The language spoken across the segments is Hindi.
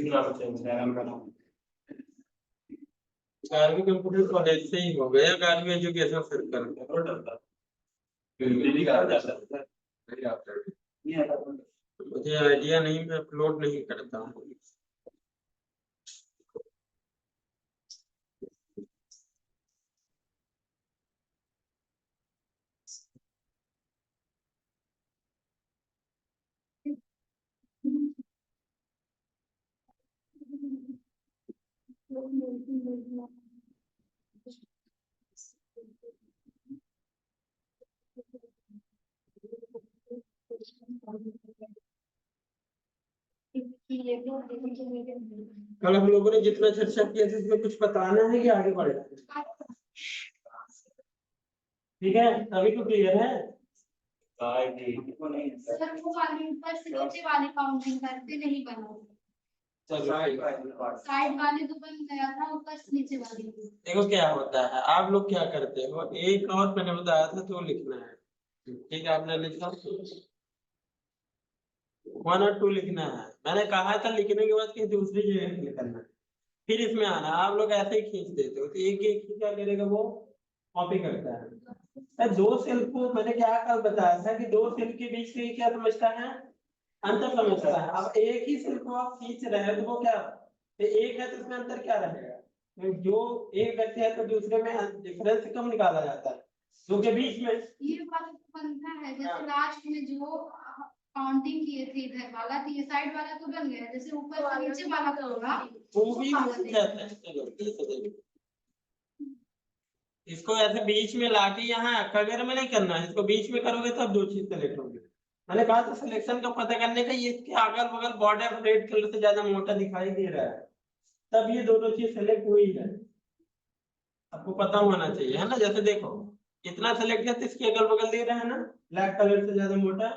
नाम चेंज है मैम का नाम। गार्गी कंप्यूटर कॉलेज से ही हो गया, गार्गी एजुकेशन सर्कल मुझे आइडिया नहीं, मैं अपलोड नहीं करता हूँ। कल हम लोगों ने जितना चर्चा किया था इसमें कुछ बताना है कि आगे बढ़ना है? ठीक है, अभी तो क्लियर है। सर वो वाली ऊपर से नीचे वाली काउंटिंग करते नहीं बना, साइड वाले तो बन गया था, ऊपर से नीचे वाली। देखो क्या होता है, आप लोग क्या करते हो, एक और मैंने बताया था तो लिखना है, ठीक है, आपने लिखा 1 और 2 लिखना है। मैंने कहा था लिखने के बाद कहीं दूसरी जगह क्लिक करना है, फिर इसमें आना। आप लोग ऐसे ही खींच देते हो तो एक एक क्या करेगा वो कॉपी करता है। दो सेल को मैंने क्या कल बताया था कि दो सेल के बीच के क्या समझता है, अंतर समझता है। अब एक ही सेल को आप खींच रहे हैं तो वो क्या, तो एक है तो इसमें अंतर क्या रहेगा, तो जो एक व्यक्ति है तो दूसरे में डिफरेंस कम निकाला जाता है, दो के बीच में ये वाला बनता है जैसे लास्ट में जो काउंटिंग किए थे इधर वाला, तो ये साइड वाला तो बन गया, जैसे ऊपर से नीचे वाला होगा वो भी बन जाता है। इसको ऐसे बीच में लाके यहाँ कगर में नहीं करना है, इसको बीच में करोगे तब दो चीज सेलेक्ट होंगे। मैंने कहा था सिलेक्शन का पता करने का, ये इसके अगल बगल बॉर्डर रेड कलर से ज्यादा मोटा दिखाई दे रहा है, तब ये दोनों चीज सेलेक्ट हुई है, आपको पता होना चाहिए, है ना। जैसे देखो इतना सेलेक्ट है तो इसके अगल बगल दे रहा है ना ब्लैक कलर से ज्यादा मोटा,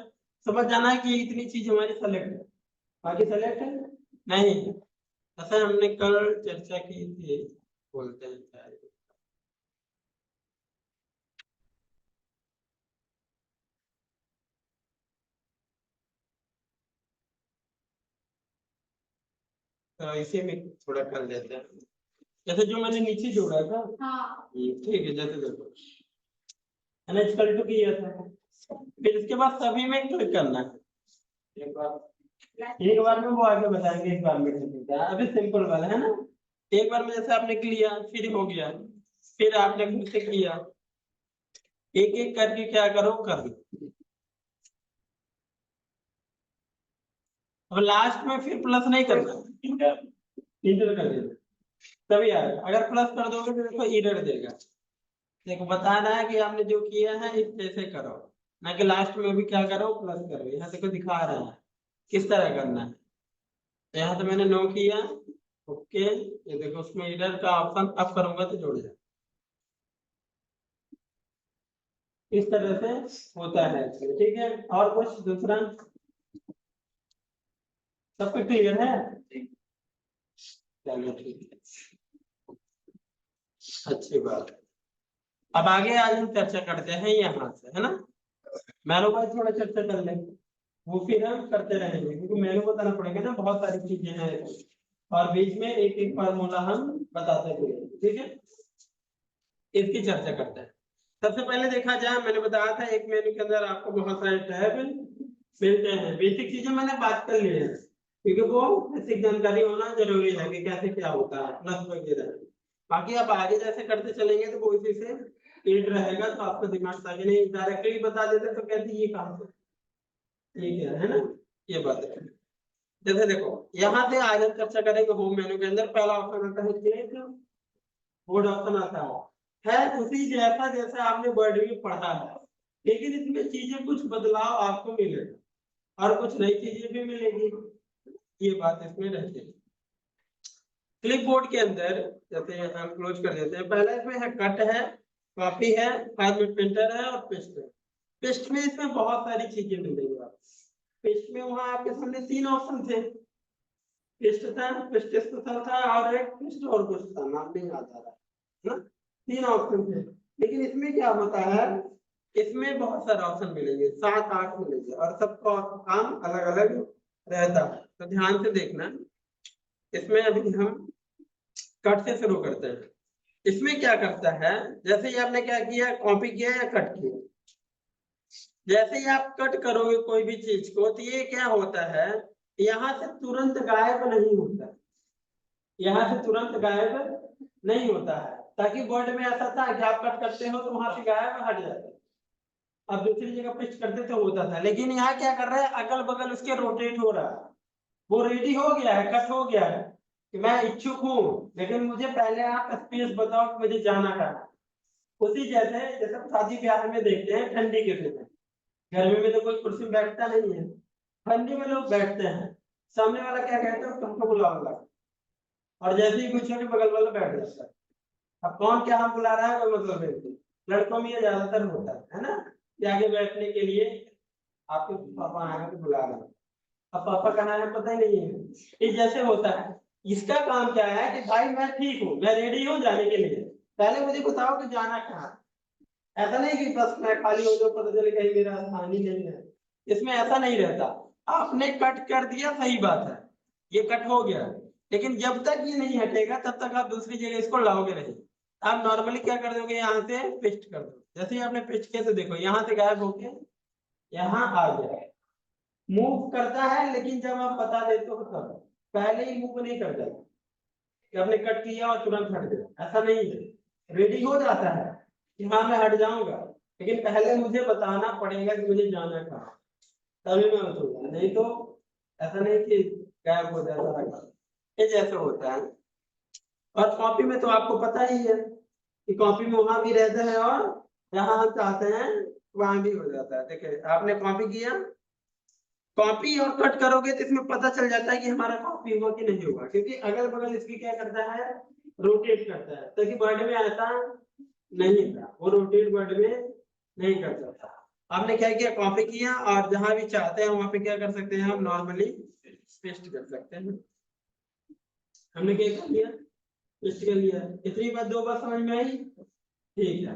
समझ जाना है कि इतनी चीज हमारी सेलेक्ट है, बाकी सेलेक्ट है नहीं। ऐसा हमने कल चर्चा की थी, बोलते हैं तो इसी में थोड़ा कर लेते हैं। जैसे जो मैंने नीचे जोड़ा था, हाँ ठीक है, जैसे देखो NH2 किया था, फिर इसके बाद सभी में क्लिक करना है। एक बार में वो आगे बताएंगे, एक बार में अभी सिंपल वाला है ना। एक बार में जैसे आपने किया फिर हो गया, फिर आपने फिर से किया, एक एक करके क्या करो कर लो। अब लास्ट में फिर प्लस नहीं करना, इंटर कर देना तभी आएगा। अगर प्लस कर दोगे तो देखो एरर देगा। देखो बताना है कि आपने जो किया है इस जैसे करो, ना कि लास्ट में भी क्या करो प्लस करो। यहाँ देखो दिखा रहा है किस तरह करना है। तो यहाँ तो मैंने नो किया, ओके, ये देखो उसमें एरर का ऑप्शन अप करूंगा तो जुड़ जाए, इस तरह से होता है। ठीक है, और कुछ दूसरा सब कुछ क्लियर है? चलो ठीक है, अच्छी बात है। अब आगे आज हम चर्चा करते हैं यहाँ से, है ना। मैनो भाई थोड़ा चर्चा कर लेंगे, वो फिर हम करते रहेंगे क्योंकि मैनो बताना पड़ेगा ना, बहुत सारी चीजें हैं और बीच में एक एक फार्मूला हम बताते हैं, ठीक है। इसकी चर्चा करते हैं। सबसे पहले देखा जाए, मैंने बताया था एक मेनू के अंदर आपको बहुत सारे टैब मिलते हैं। बेसिक चीजें मैंने बात कर ली है क्योंकि वो बेसिक जानकारी होना जरूरी है कि कैसे क्या होता है प्लस वगैरह। बाकी आप आगे जैसे करते चलेंगे तो वो इसी से एड रहेगा, तो आपका दिमाग ताकि नहीं डायरेक्टली बता देते तो कहते ये काम है, ठीक है ना, ये बात है। जैसे देखो यहाँ से आज हम चर्चा करेंगे होम मेनू के अंदर पहला ऑप्शन आता है क्लिक, बोर्ड ऑप्शन आता है उसी जैसा जैसा आपने वर्ड में पढ़ा है, लेकिन इसमें चीजें कुछ बदलाव आपको मिलेगा और कुछ नई चीजें भी मिलेगी, ये बात इसमें रहती है। क्लिप बोर्ड के अंदर जैसे हम क्लोज कर देते हैं, पहला इसमें है कट है, कॉपी है, फॉर्मेट प्रिंटर है और पेस्ट है। पेस्ट में इसमें बहुत सारी चीजें मिलेंगी आपको। पेस्ट में वहां आपके सामने 3 ऑप्शन थे, पेस्ट था, पेस्ट था और एक पेस्ट और कुछ था, नाम नहीं याद आ रहा है ना। 3 ऑप्शन थे, लेकिन इसमें क्या होता है, इसमें बहुत सारे ऑप्शन मिलेंगे, 7-8 मिलेंगे और सबका काम अलग अलग रहता है, तो ध्यान से देखना। इसमें अभी हम कट से शुरू करते हैं। इसमें क्या करता है, जैसे ही आपने क्या किया, कॉपी किया या कट किया, जैसे ही आप कट करोगे कोई भी चीज को, तो ये क्या होता है, यहाँ से तुरंत गायब नहीं होता, यहाँ से तुरंत गायब नहीं होता है। ताकि वर्ड में ऐसा था कि आप कट करते हो तो वहां से गायब हट जाता है, अब दूसरी जगह पेस्ट करते तो होता था। लेकिन यहाँ क्या कर रहा है, अगल बगल उसके रोटेट हो रहा है, वो रेडी हो गया है, कट हो गया है कि मैं इच्छुक हूँ, लेकिन मुझे पहले आप स्पेस बताओ कि मुझे जाना कहाँ है। उसी जैसे जैसे शादी ब्याह में देखते हैं ठंडी के समय, गर्मी में तो कोई कुर्सी में बैठता नहीं है, ठंडी में लोग बैठते हैं, सामने वाला क्या कहता है, तुमको बुलाऊंगा, और जैसे ही पूछोगे बगल वाला बैठ जाता है। अब कौन क्या हम बुला रहा है कोई मतलब नहीं, लड़कों में ये ज्यादातर होता है ना, कि आगे बैठने के लिए आपके पापा आए तो बुला रहे हैं, अब पापा कहाँ है पता ही नहीं है। इस जैसे होता है, इसका काम क्या है कि भाई मैं ठीक हूँ, मैं रेडी हूँ जाने के लिए, पहले मुझे बताओ कि जाना कहाँ। ऐसा नहीं कि बस मैं खाली हो जाऊँ, पता चले कहीं मेरा स्थान ही नहीं है, इसमें ऐसा नहीं रहता। आपने कट कर दिया, सही बात है, ये कट हो गया, लेकिन जब तक ये नहीं हटेगा तब तक आप दूसरी जगह इसको लाओगे नहीं। आप नॉर्मली क्या कर दोगे, यहाँ से पेस्ट कर दो, जैसे ही आपने पेस्ट किया तो देखो यहाँ से गायब होके यहाँ आ गया, मूव करता है, लेकिन जब आप बता देते हो तब, पहले ही मूव नहीं करता कि आपने कट किया और तुरंत हट गया, ऐसा नहीं है। रेडी हो जाता है कि हाँ मैं हट जाऊंगा, लेकिन पहले मुझे बताना पड़ेगा कि मुझे जाना कहाँ, तभी मैं उठूंगा, नहीं तो ऐसा नहीं कि गायब हो जाता है। ये जैसे होता है। और कॉपी में तो आपको पता ही है कि कॉपी में वहां भी रहता है और जहां हम चाहते हैं वहां भी हो जाता है। देखिए आपने कॉपी किया, कॉपी और कट करोगे तो इसमें पता चल जाता है कि हमारा कॉपी हुआ कि नहीं हुआ, क्योंकि अगल बगल इसकी क्या करता है, रोटेट करता है, ताकि वर्ड में ऐसा नहीं था, वो रोटेट वर्ड में नहीं कर सकता। आपने क्या किया, कॉपी किया, और जहां भी चाहते हैं वहां पे क्या कर सकते हैं, हम नॉर्मली पेस्ट कर सकते हैं। हमने क्या कर लिया, पेस्ट कर लिया। इतनी बात, दो बार समझ में आई, ठीक है।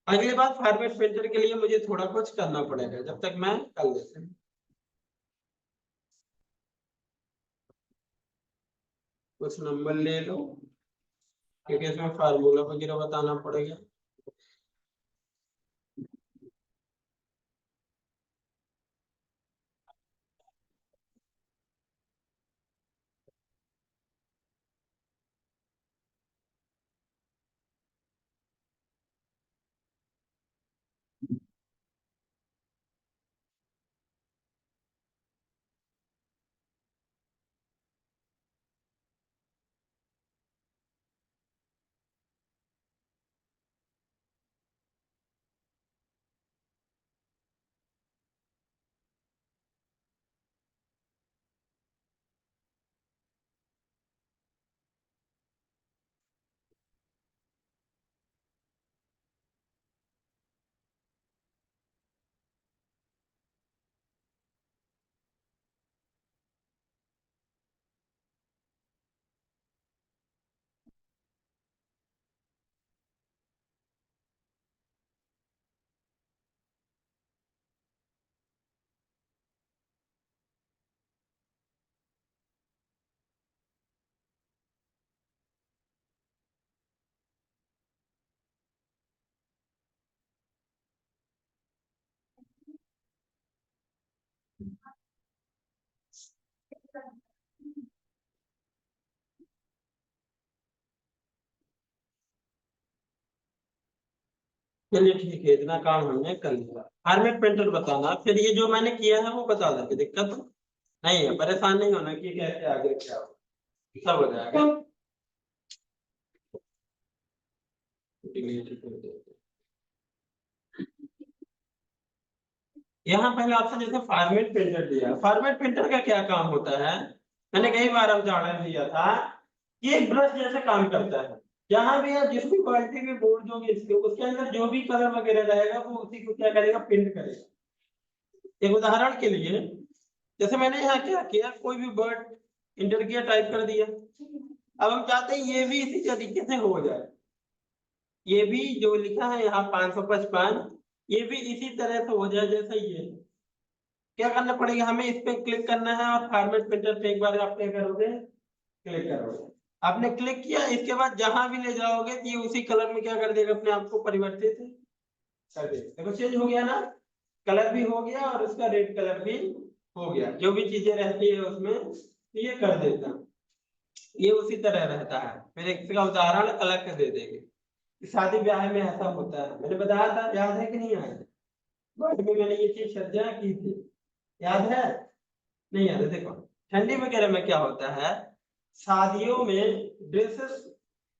अगली बात, फॉर्मेट फिल्टर के लिए मुझे थोड़ा कुछ करना पड़ेगा, जब तक मैं कर लेते हैं। कुछ नंबर ले लो, क्योंकि इसमें फार्मूला वगैरह बताना पड़ेगा। चलिए ठीक है, इतना काम हमने कर लिया। फॉर्मेट प्रिंटर बताना, फिर ये जो मैंने किया है वो बता देंगे, दिक्कत नहीं है, परेशान नहीं होना कि कैसे आगे क्या हो, सब हो जाएगा। यहाँ पहले ऑप्शन जैसे फॉर्मेट प्रिंटर दिया, फॉर्मेट प्रिंटर का क्या काम होता है, मैंने कई बार उदाहरण दिया था, ये एक ब्रश जैसे काम करता है। जहां भी आप जिस भी क्वालिटी में बोर्ड दोगे इसके, उसके अंदर जो भी कलर वगैरह रहेगा वो उसी को क्या करेगा, प्रिंट करेगा। एक उदाहरण के लिए, जैसे मैंने यहाँ क्या किया, कोई भी वर्ड इंटर किया, टाइप कर दिया, अब हम चाहते हैं ये भी इसी तरीके से हो जाए, ये भी जो लिखा है यहाँ 555, ये भी इसी तरह से हो जाए जैसा ये। क्या करना पड़ेगा, हमें इस पे क्लिक करना है और फॉर्मेट प्रिंटर पे एक बार आप क्या करोगे, क्लिक करोगे, आपने क्लिक किया, इसके बाद जहां भी ले जाओगे ये उसी कलर में क्या कर देगा, अपने आप को परिवर्तित कर देगा। देखो चेंज हो गया ना, कलर भी हो गया और उसका रेड कलर भी हो गया, जो भी चीजें रहती है उसमें ये कर देता, ये उसी तरह रहता है। फिर इसका उदाहरण अलग से दे देंगे। शादी ब्याह में ऐसा होता है, मैंने बताया था, याद है कि नहीं आया, वर्ड में मैंने ये चीज चर्चा की थी, याद है नहीं याद है? देखो ठंडी वगैरह में क्या होता है, शादियों में ड्रेसेस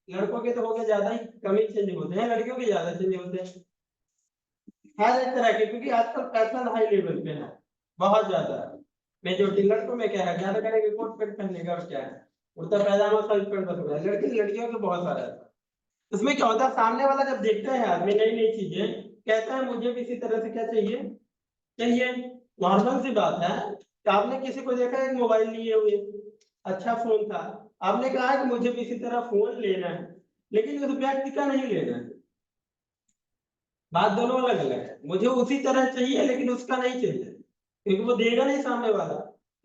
लड़कों के तो हो गए ज्यादा ही कम ही चेंज होते हैं, लड़कियों के ज्यादा चेंज होते हैं हर एक तरह के, क्योंकि आजकल फैशन हाई लेवल पे है बहुत ज्यादा। मेजोरिटी लड़कों में क्या है, ज्यादा करेंगे कोट पैंट पहनने का, और क्या है कुर्ता पैजामा शर्ट पैंट बस हो गया। लड़कियों के बहुत सारा है। उसमें क्या होता है, सामने वाला जब देखता है आदमी नई नई चीजें, कहता है मुझे भी इसी तरह से क्या चाहिए, चाहिए। नॉर्मल सी बात है कि आपने किसी को देखा एक मोबाइल लिए हुए, अच्छा फोन था, आपने कहा कि मुझे भी इसी तरह फोन लेना है, लेकिन उस व्यक्ति का नहीं लेना है। बात दोनों अलग अलग है, मुझे उसी तरह चाहिए लेकिन उसका नहीं चाहिए, क्योंकि वो देगा नहीं सामने वाला।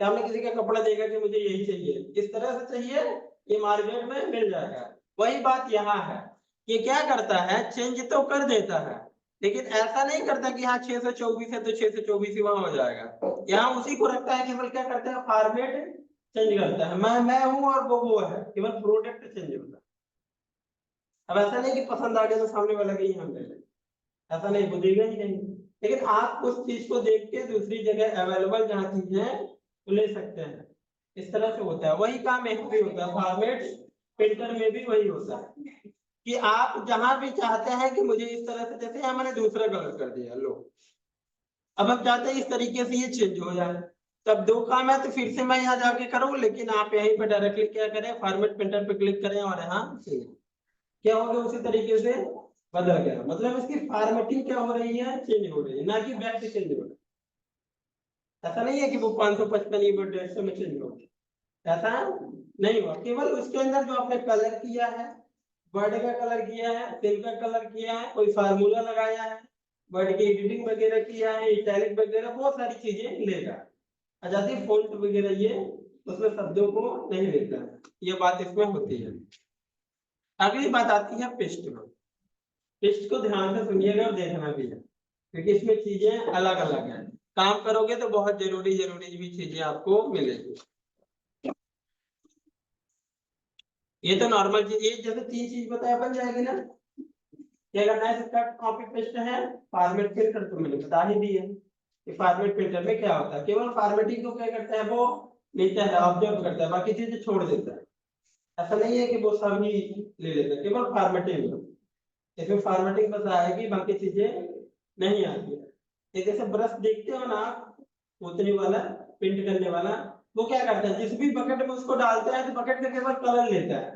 कि आपने किसी का कपड़ा देगा कि मुझे यही चाहिए, इस तरह से चाहिए, ये मार्केट में मिल जाएगा। वही बात यहाँ है, ये क्या करता है, चेंज तो कर देता है, लेकिन ऐसा नहीं करता कि हाँ 624 है तो 624 ही वहां हो जाएगा। यहाँ उसी को रखता है, केवल क्या करता है, फॉर्मेट चेंज करता है। मैं हूँ और वो है, केवल प्रोडक्ट चेंज होता है। अब ऐसा नहीं कि पसंद आ गया तो सामने वाला के ही हम ले लें, ऐसा नहीं, बुझेगा ही नहीं। लेकिन आप उस चीज को देख के दूसरी जगह अवेलेबल जहाँ चीज है तो ले सकते हैं, इस तरह से होता है। वही काम एक भी होता है, फॉर्मेट प्रिंटर में भी वही होता है कि आप जहां भी चाहते हैं कि मुझे इस तरह से, जैसे यहाँ मैंने दूसरा कलर कर दिया लो, अब हम चाहते हैं इस तरीके से ये चेंज हो जाए, तब दो काम है, तो फिर से मैं यहाँ जाके करूँ, लेकिन आप यहीं पे डायरेक्टली क्या करें, फॉर्मेट प्रिंटर पे क्लिक करें और यहाँ क्या हो गया, उसी तरीके से बदल गया। मतलब इसकी फॉर्मेटिंग क्या हो रही है, चेंज हो रही है, ना कि व्यक्ति चेंज हो रहा है। ऐसा नहीं है कि वो 555 ये 150 में चेंज हो गया, ऐसा नहीं हुआ। केवल उसके अंदर जो आपने कलर किया है, वर्ड का कलर किया है, सेल का कलर किया है, कोई फार्मूला लगाया है, वर्ड की एडिटिंग वगैरह किया है, इटैलिक वगैरह बहुत सारी चीजें लेगा। आजादी फॉन्ट वगैरह ये उसमें शब्दों को नहीं लेता है, ये बात इसमें होती है। अगली बात आती है पेस्ट में। पेस्ट को ध्यान से सुनिएगा और देखना भी है, क्योंकि इसमें चीजें अलग अलग हैं। काम करोगे तो बहुत जरूरी जरूरी भी चीजें आपको मिलेगी। ये तो नॉर्मल चीज, ये जैसे तीन चीज बताया बन जाएगी ना। क्या करना है, इसका कॉपी पेस्ट है, फॉर्मेट फिल्टर तो मैंने बता ही दी है। कि फॉर्मेट फिल्टर में क्या होता है, केवल फॉर्मेटिंग को क्या करता है, वो लेता है, ऑब्जर्व करता है, बाकी चीजें छोड़ देता है। ऐसा नहीं है कि वो सब ही ले लेता है, केवल फॉर्मेटिंग, इसमें फॉर्मेटिंग बस आएगी, बाकी चीजें नहीं आती है। ये जैसे ब्रश देखते हो ना, पोतने वाला, पेंट करने वाला, वो क्या करता है, जिस भी बकेट में उसको डालता है तो बकेट का केवल कलर लेता है।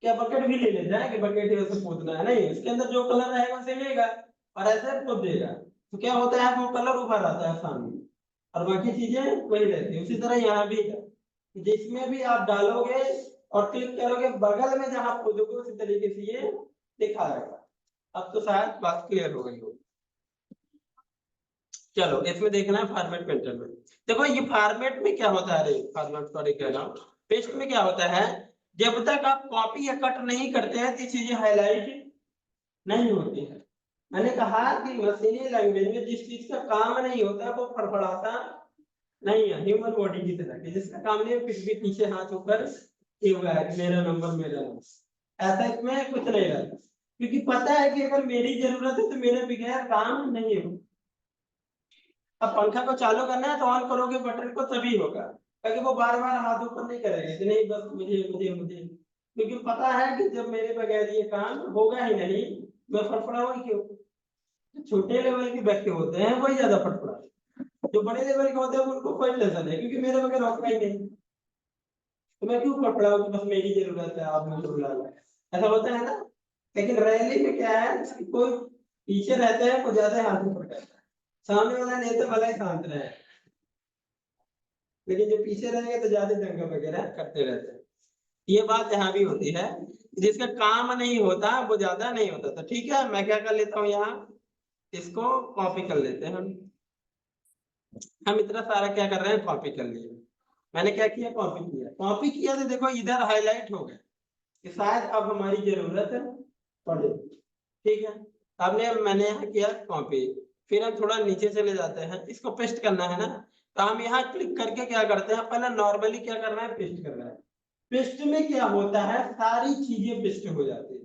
क्या बकेट भी ले लेता है कि बकेट ऐसे पोतना है, नहीं, इसके अंदर जो कलर रहेगा उसे लेगा और ऐसे पोत देगा। तो क्या होता है, वो कलर उभर आता है सामने और बाकी चीजें वही रहती है। उसी तरह यहाँ भी है, जिसमें भी आप डालोगे और क्लिक करोगे, बगल में जहां खोदोगे उसी तरीके से ये दिखा रहेगा। अब तो शायद बात क्लियर हो गई हो। चलो इसमें देखना है फॉर्मेट पेंटर में। देखो ये फॉर्मेट में क्या होता है, फॉर्मेट सॉरी कह रहा हूँ, पेस्ट में क्या होता है, जब तक आप कॉपी या कट नहीं करते हैं तो चीजें हाईलाइट नहीं होती है। मैंने कहा कि मशीनी लैंग्वेज में जिस चीज का काम नहीं होता वो फड़फड़ाता नहीं है, ह्यूमन बॉडी की तरह कि जिसका काम नहीं है फिर भी पीछे हाथ ऊपर किए हुआ है, मेरा नंबर मेरा नंबर, ऐसा इसमें कुछ नहीं रहता, क्योंकि पता है कि अगर मेरी जरूरत है तो मेरे बगैर काम नहीं हो। अब पंखा को चालू करना है तो ऑन करोगे बटन को तभी होगा, क्योंकि वो बार बार हाथ ऊपर नहीं करेगा कि नहीं बस मुझे मुझे मुझे, क्योंकि पता है कि जब मेरे बगैर ये काम होगा ही नहीं, मैं फड़फड़ाऊंगी क्यों। छोटे लेवल के व्यक्ति होते हैं वही ज्यादा फड़फड़ा, जो बड़े लेवल के होते हैं उनको कोई टेंशन है, क्योंकि मेरे बगैर होगा ही नहीं, तो मैं क्यों फड़फड़ाऊं कि बस मेरी जरूरत है आप मुझे बुला लो, ऐसा होता है ना। लेकिन रैली में क्या है, कोई पीछे रहता है कोई ज्यादा हाथ ऊपर करता है, सामने वाला नहीं तो भला ही शांत रहे, लेकिन जो पीछे रहेंगे तो ज्यादा दंगा वगैरह करते रहते हैं। ये बात यहाँ भी होती है, जिसका काम नहीं होता वो ज्यादा नहीं होता। तो ठीक है, मैं क्या कर लेता हूँ, यहाँ इसको कॉपी कर लेते हैं हम इतना सारा क्या कर रहे हैं, कॉपी कर लिए। मैंने क्या किया, कॉपी किया। कॉपी किया तो देखो इधर हाईलाइट हो गया कि शायद अब हमारी जरूरत पड़े। ठीक है, आपने मैंने यहाँ किया कॉपी। फिर हम थोड़ा नीचे चले जाते हैं, इसको पेस्ट करना है ना, तो हम यहाँ क्लिक करके क्या करते हैं, पहले नॉर्मली क्या करना है, पेस्ट करना है। पेस्ट में क्या होता है, सारी चीजें पेस्ट हो जाती है।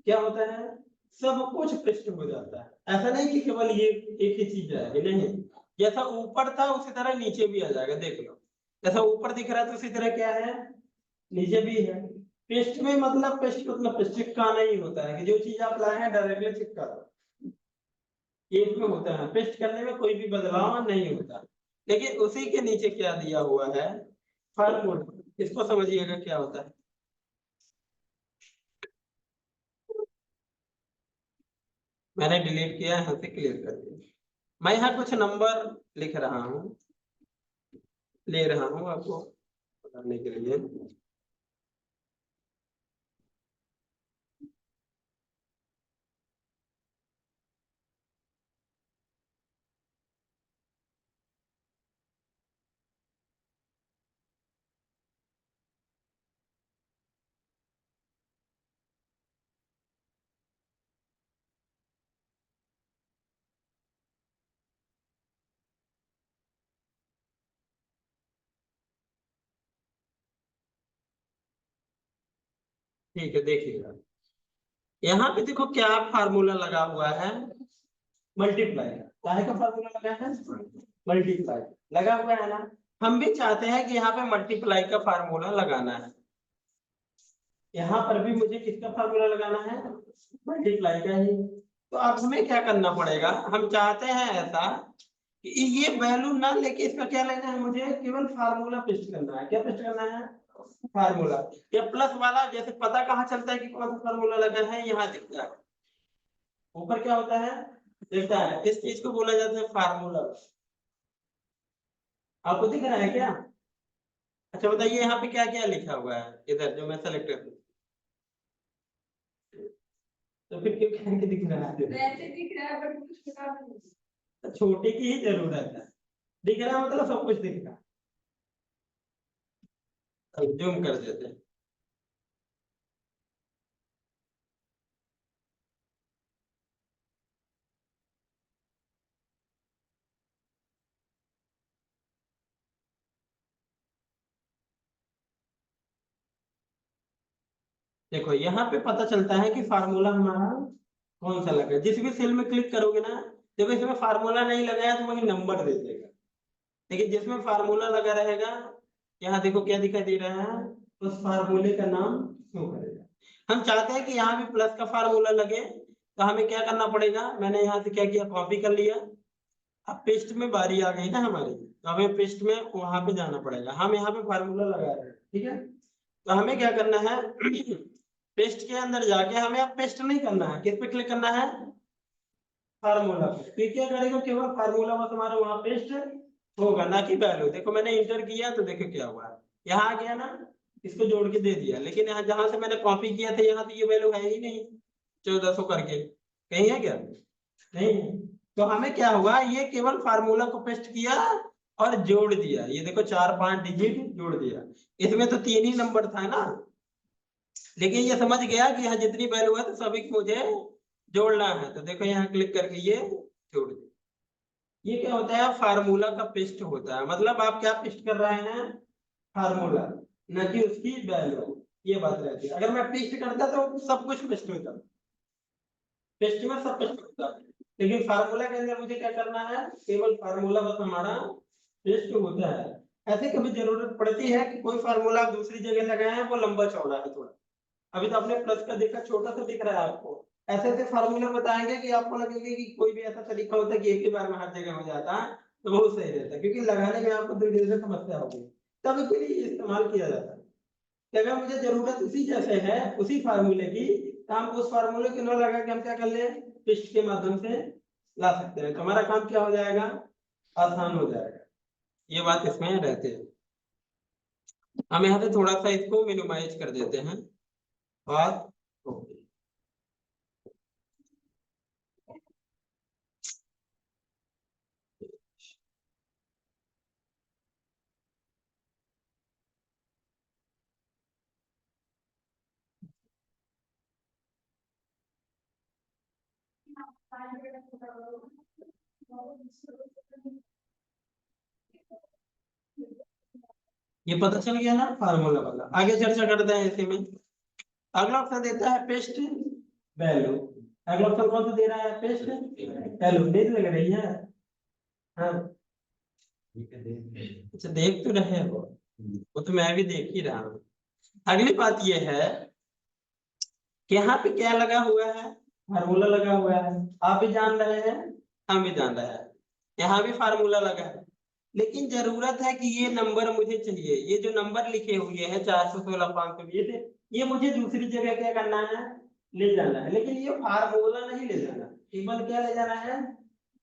क्या होता है, सब कुछ पेस्ट हो जाता है। ऐसा नहीं कि केवल ये एक ही चीज जाएगी, नहीं, जैसा ऊपर था उसी तरह नीचे भी आ जाएगा। देख लो, जैसा ऊपर दिख रहा है तो उसी तरह क्या है, नीचे भी है। पेस्ट में मतलब, पेस्ट मतलब पेस्ट चिपकाना ही होता है कि जो चीज आप लाए हैं डायरेक्टली चिपका दो, ये इसमें होता है। पेस्ट करने में कोई भी बदलाव नहीं होता। लेकिन उसी के नीचे क्या दिया हुआ है, फार्मूला, इसको समझिएगा क्या होता है। मैंने डिलीट किया, यहाँ से क्लियर कर दिया। मैं यहाँ कुछ नंबर लिख रहा हूँ, ले रहा हूँ आपको बताने के लिए। ठीक है, देखिएगा यहाँ पे देखो क्या फार्मूला लगा हुआ है, मल्टीप्लाई। काहे का फार्मूला लगा है, मल्टीप्लाई लगा हुआ है ना। हम भी चाहते हैं कि यहाँ पे मल्टीप्लाई का फार्मूला लगाना है। यहाँ पर भी मुझे किसका फार्मूला लगाना है, मल्टीप्लाई का ही। तो अब हमें क्या करना पड़ेगा, हम चाहते हैं ऐसा कि ये वैल्यू ना लेके इसका क्या लेना है, मुझे केवल फार्मूला पेस्ट करना है। क्या पेस्ट करना है, फार्मूला। ये प्लस वाला जैसे पता कहाँ चलता है कि कौन सा फार्मूला लगा है, यहाँ दिखता है। ऊपर क्या होता है, दिखता है। इस चीज को बोला जाता है फार्मूला। आपको दिख रहा है क्या? अच्छा बताइए, यहाँ पे क्या क्या लिखा हुआ है, इधर जो मैं सेलेक्ट कर दूं, तो फिर क्यों कह के दिख रहा है, वैसे दिख रहा है बट कुछ पता नहीं। तो छोटे की ही जरूरत है, दिख रहा है मतलब सब कुछ दिख रहा है। जूम कर देते हैं। देखो यहाँ पे पता चलता है कि फार्मूला हमारा कौन सा लगा है। जिस भी सेल में क्लिक करोगे ना, देखो इसमें फार्मूला नहीं लगाया तो वही नंबर दे देगा। लेकिन जिसमें फार्मूला लगा रहेगा, यहाँ देखो क्या दिखाई दे रहा है, उस फार्मूले का नाम शो करेगा। हम चाहते हैं कि यहाँ भी प्लस का फार्मूला लगे, तो हमें क्या करना पड़ेगा, मैंने यहाँ से क्या किया, कॉपी कर लिया। अब पेस्ट में बारी आ गई ना हमारी, तो हमें पेस्ट में वहां पे जाना पड़ेगा। हम यहाँ पे फार्मूला लगा रहे हैं, ठीक है। तो हमें क्या करना है, पेस्ट के अंदर जाके हमें अब पेस्ट नहीं करना है, किस पे क्लिक करना है, फार्मूला पे। फिर क्या करेगा, केवल फार्मूला बस हमारा वहां पेस्ट होगा, ना कि वैल्यू। देखो मैंने इंटर किया तो देखो क्या हुआ, यहाँ आ गया ना, इसको जोड़ के दे दिया। लेकिन यहाँ जहां से मैंने कॉपी किया था, यहाँ तो ये वैल्यू है ही नहीं, 1400 करके कहीं है क्या, नहीं है। तो हमें क्या हुआ, ये केवल फार्मूला को पेस्ट किया और जोड़ दिया। ये देखो 4-5 डिजिट जोड़ दिया। इसमें तो 3 ही नंबर था ना, लेकिन ये समझ गया कि यहाँ जितनी वैल्यू है तो सभी को मुझे जोड़ना है। तो देखो यहाँ क्लिक करके ये जोड़ दिया। ये क्या होता है, फार्मूला का पेस्ट होता है। मतलब आप क्या पेस्ट कर रहे हैं, फार्मूला, न कि उसकी वैल्यू। ये बात रहती है। अगर मैं पेस्ट करता तो सब कुछ पेस्ट होता, पेस्ट में सब पेस्ट होता है। लेकिन फार्मूला के अंदर मुझे क्या करना है, केवल फार्मूला बस हमारा पेस्ट होता है। ऐसे कभी जरूरत पड़ती है कि कोई फार्मूला आप दूसरी जगह लगाए हैं, वो लंबा चौड़ा है थोड़ा। अभी तो आपने प्लस का देखा, छोटा सा दिख रहा है आपको। ऐसे ऐसे फार्मूला बताएंगे कि आपको लगेगा कि कोई भी ऐसा तरीका होता है कि एक ही बार में हर जगह हो जाता है, तो बहुत सही रहता है। क्योंकि लगाने में आपको धीरे धीरे समस्या होगी, तब के लिए इस्तेमाल किया जाता है। कि अगर मुझे जरूरत उसी जैसे है, उसी फार्मूले की, तो हम उस फार्मूले को न लगा के हम क्या कर ले, पेस्ट के माध्यम से ला सकते हैं। तो हमारा काम क्या हो जाएगा, आसान हो जाएगा। ये बात इसमें रहते हैं। हम यहाँ पे थोड़ा सा इसको मिनिमाइज कर देते हैं। बात ओके। ये पता चल गया ना फार्मूला वाला। आगे चर्चा करते हैं इसी में। अगला ऑप्शन देता है पेस्ट वैल्यू। अगला ऑप्शन कौन सा दे रहा है? Paste value. नींद लग रही है? हाँ अच्छा, देख तो रहे हो, वो तो मैं भी देख ही रहा हूँ। अगली बात ये है कि यहाँ पे क्या लगा हुआ है? फार्मूला लगा हुआ है। आप भी जान रहे हैं, हम भी जान रहे हैं, यहाँ भी फार्मूला लगा है। लेकिन जरूरत है कि ये नंबर मुझे चाहिए। ये जो नंबर लिखे हुए हैं 416 520, ये मुझे दूसरी जगह क्या करना है? ले जाना है। लेकिन ये फार्मूला नहीं ले जाना, केवल क्या ले जाना है?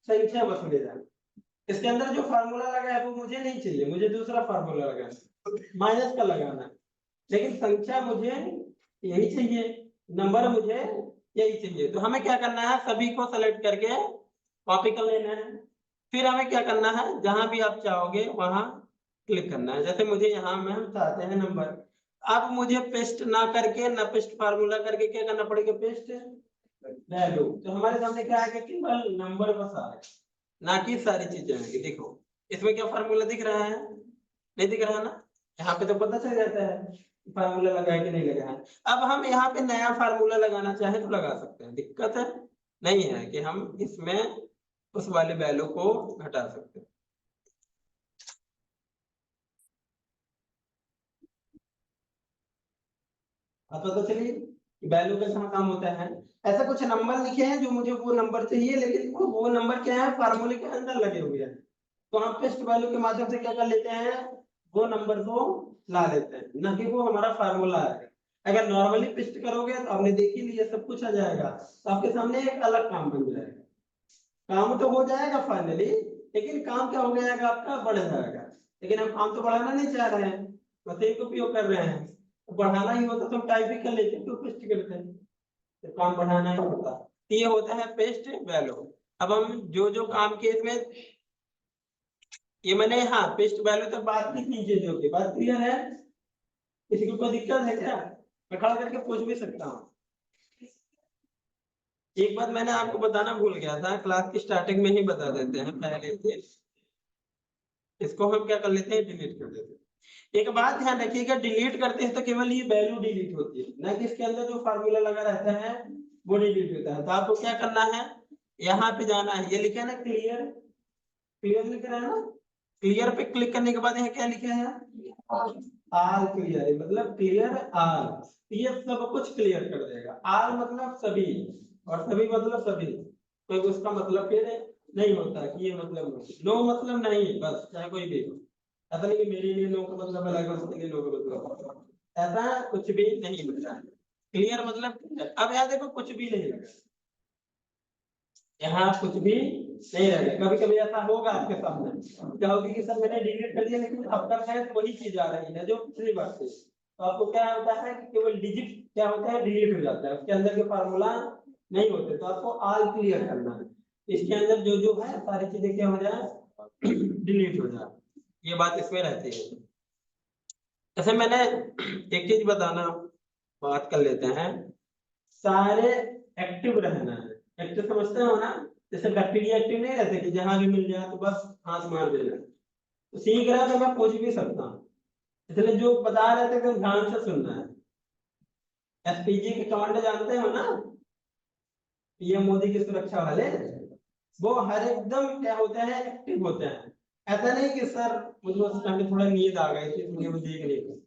संख्या बस ले जाना। इसके अंदर जो फार्मूला लगा है वो मुझे नहीं चाहिए, मुझे दूसरा फार्मूला लगाना है, माइनस का लगाना है। लेकिन संख्या मुझे यही चाहिए, नंबर मुझे यही चाहिए। तो हमें क्या करना है? सभी को सेलेक्ट करके कॉपी कर लेना है। फिर हमें क्या करना है? जहां भी आप चाहोगे वहां क्लिक करना है। जैसे मुझे यहाँ में हम चाहते हैं नंबर, अब मुझे पेस्ट ना करके, ना पेस्ट फार्मूला करके क्या करना पड़ेगा? Paste value. तो हमारे सामने क्या है कि केवल नंबर बस आ रहा है, ना कि सारी चीजें आएंगी। देखो इसमें क्या फार्मूला दिख रहा है? नहीं दिख रहा ना? यहाँ पे तो पता चल जाता है फार्मूला लगा है कि नहीं लगा है। अब हम यहाँ पे नया फार्मूला लगाना चाहें तो लगा सकते हैं, दिक्कत है नहीं है कि हम इसमें उस वाले वैल्यू को घटा सकते हैं। अब पता चलिए वैल्यू का कहाँ काम होता है। ऐसा कुछ नंबर लिखे हैं जो मुझे वो नंबर चाहिए, लेकिन वो नंबर क्या है? फार्मूले के अंदर लगे हुए हैं। तो हम पेस्ट वैल्यू के माध्यम से क्या कर लेते हैं? वो नंबर को ला लेते हैं, ना कि वो हमारा फार्मूला आएगा। अगर नॉर्मली पेस्ट करोगे तो आपने देख ही लिया, सब कुछ आ जाएगा, तो आपके सामने एक अलग काम बन जाएगा। काम तो हो जाएगा फाइनली, लेकिन काम क्या हो जाएगा? आपका बढ़ जाएगा। लेकिन हम काम तो बढ़ाना नहीं चाह रहे हैं, बस एक उपयोग कर रहे हैं। तो बढ़ाना ही होता तो हम टाइप ही कर लेते, तो पेस्ट करते हैं। तो काम बढ़ाना ही होता, तो ये होता है पेस्ट वैल्यू। अब हम जो जो काम के इसमें, ये मैंने, हाँ पेस्ट वैल्यू तक बात नहीं की चीजों की। बात क्लियर है? किसी को कोई दिक्कत है क्या? मैं खड़ा करके पूछ भी सकता हूँ। एक बात मैंने आपको बताना भूल गया था, क्लास की स्टार्टिंग में ही बता देते हैं पहले से। इसको हम क्या कर लेते हैं? डिलीट कर देते हैं। एक बात ध्यान रखिएगा, डिलीट करते हैं तो केवल ये वैल्यू डिलीट होती है, ना कि इसके अंदर जो फार्मूला लगा रहता है वो डिलीट होता है। तो आपको क्या करना है? यहाँ पे जाना है, ये लिखा है ना क्लियर, क्लियर लिख रहा है ना? क्लियर पे क्लिक करने के बाद यहाँ क्या लिखा है? आल क्लियर, मतलब क्लियर आल। ये सब कुछ क्लियर कर देगा। आल मतलब सभी, और सभी मतलब सभी। तो उसका मतलब फिर नहीं होता कि ये मतलब नो मतलब नहीं, बस चाहे कोई भी हो। ऐसा नहीं कि मेरे लिए नो का मतलब अलग है, उसके लिए नो का मतलब, ऐसा कुछ भी नहीं होता है। क्लियर मतलब, अब यहाँ देखो कुछ भी नहीं लगा, यहाँ कुछ भी नहीं रहेगा। कभी कभी ऐसा होगा आपके सामने, क्या होगी कि सर मैंने डिलीट कर दिया लेकिन अब तक है तो वही चीज आ रही है जो पिछली बार थी। तो आपको क्या होता है कि केवल डिजिट क्या होता है? डिलीट हो जाता है, उसके अंदर के फार्मूला नहीं होते। तो आपको आल क्लियर करना है, इसके अंदर जो जो है सारी चीजें क्या हो जाए? डिलीट हो जाए। ये बात इसमें रहती है। जैसे मैंने एक चीज बताना, बात कर लेते हैं। सारे एक्टिव रहना है। एक्टिव समझते हो ना? जैसे बैक्टीरिया एक्टिव नहीं रहते कि जहां भी मिल जाए तो बस हाथ मार देना। तो सीख रहा तो मैं पूछ भी सकता हूँ, इसलिए जो बता रहे थे एकदम ध्यान से सुनना है। एसपीजी के कमांडो जानते हो ना? पीएम मोदी की सुरक्षा वाले, वो हर एकदम क्या होते हैं? एक्टिव होते हैं। ऐसा नहीं कि सर मुझे उस टाइम पे थोड़ा नींद आ गई थी इसलिए वो देख नहीं पाई।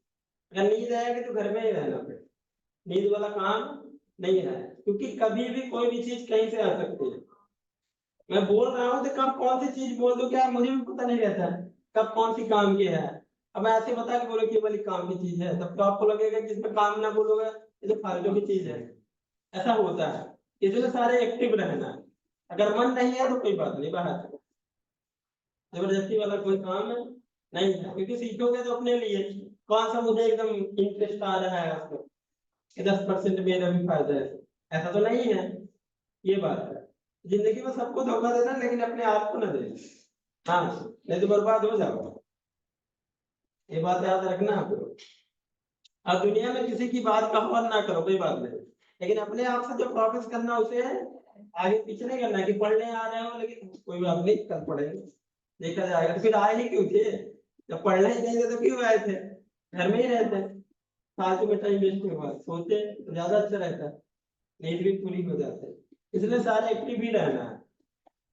अगर नींद आएगी तो घर में ही रहना, फिर नींद वाला काम नहीं है, क्योंकि कभी भी कोई भी चीज कहीं से आ सकती है। मैं बोल रहा हूँ तो कब कौन सी चीज बोल दो क्या मुझे भी पता नहीं रहता है, कब कौन सी काम की है। अब मैं ऐसे बता के बोलो केवल काम की चीज है, तब तो आपको लगेगा कि इसमें काम ना बोलोगे ये तो फालतू की चीज है। ऐसा होता है, इसलिए सारे एक्टिव रहना है। अगर मन नहीं है तो कोई बात नहीं, बाहर चलो। जबरदस्ती वाला कोई काम है नहीं है, क्योंकि सीखोगे तो अपने लिए। कौन सा मुझे एकदम इंटरेस्ट आ रहा है उसको कि 10% मेरा भी फायदा है, ऐसा तो नहीं है। ये बात है, जिंदगी में सबको धोखा देना लेकिन अपने आप को ना देना। हाँ, नहीं तो बर्बाद हो जाओ, ये बात याद रखना आपको। अब दुनिया में किसी की बात कहो और ना करो कोई बात नहीं, लेकिन अपने आप से जो प्रोग्रेस करना उसे आगे पीछे नहीं करना है कि पढ़ने आ रहे हो लेकिन कोई बात नहीं, कल पढ़ेंगे, देखा जाएगा। तो फिर आए ही क्यों थे? जब पढ़ने ही नहीं थे तो क्यों आए थे? घर में ही रहते, फालतू में टाइम वेस्ट हुआ, सोते तो ज्यादा अच्छा रहता, नींद भी पूरी हो जाती। इसलिए सारे एक्टिव भी रहना है।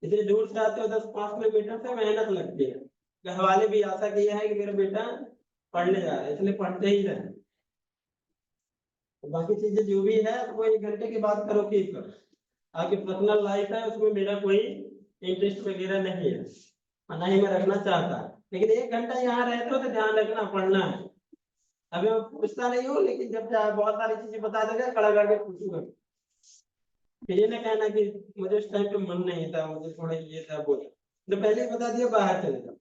इतने दूर से आते हो 10-5 किलोमीटर से, मेहनत लगती है। घर वाले भी आशा किया है कि मेरा बेटा पढ़ने जा रहा है, इसलिए पढ़ते ही रहे। तो बाकी चीजें जो भी है वो 1 घंटे की बात करो कि करो। आपकी पर्सनल लाइफ है उसमें मेरा कोई इंटरेस्ट वगैरह नहीं है और ना ही मैं रखना चाहता, लेकिन 1 घंटा यहाँ रहते हो तो ध्यान रखना, पढ़ना है। अभी मैं पूछता नहीं हूँ, लेकिन जब बहुत सारी चीजें बता देगा खड़ा करके पूछूंगा, फिर ये ना कहना कि मुझे उस टाइम पे मन नहीं था, मुझे थोड़ा ये था बोला, तो पहले ही बता दिया बाहर चले जाओ,